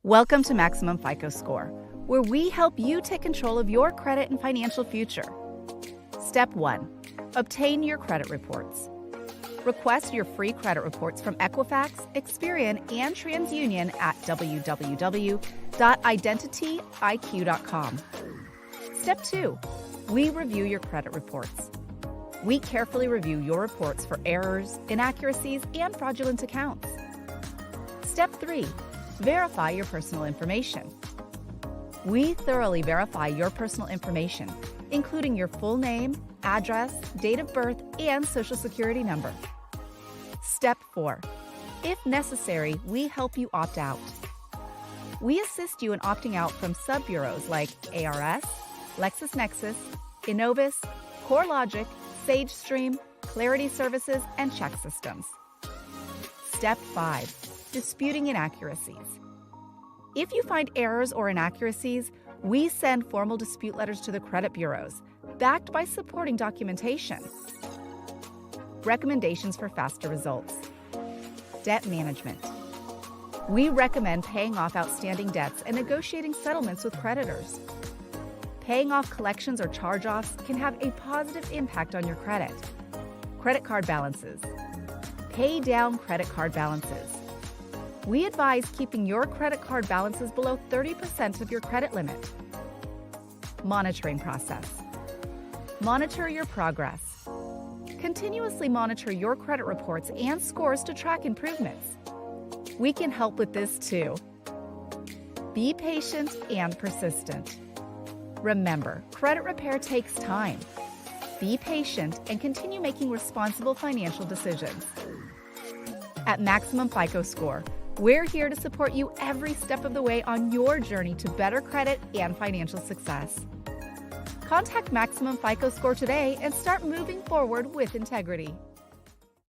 Welcome to Maximum FICO Score, where we help you take control of your credit and financial future. Step 1. Obtain your credit reports. Request your free credit reports from Equifax, Experian, and TransUnion at www.identityiq.com. Step 2. We review your credit reports. We carefully review your reports for errors, inaccuracies, and fraudulent accounts. Step 3. Verify your personal information. We thoroughly verify your personal information, including your full name, address, date of birth, and social security number. Step 4. If necessary, we help you opt out. We assist you in opting out from sub-bureaus like ARS, LexisNexis, Innovis, CoreLogic, SageStream, Clarity Services, and Check Systems. Step 5. Disputing inaccuracies. If you find errors or inaccuracies, we send formal dispute letters to the credit bureaus, backed by supporting documentation. Recommendations for faster results. Debt management. We recommend paying off outstanding debts and negotiating settlements with creditors. Paying off collections or charge-offs can have a positive impact on your credit. Credit card balances. Pay down credit card balances. We advise keeping your credit card balances below 30% of your credit limit. Monitoring process. Monitor your progress. Continuously monitor your credit reports and scores to track improvements. We can help with this too. Be patient and persistent. Remember, credit repair takes time. Be patient and continue making responsible financial decisions. At Maximum FICO Score, we're here to support you every step of the way on your journey to better credit and financial success. Contact Maximum FICO Score today and start moving forward with integrity.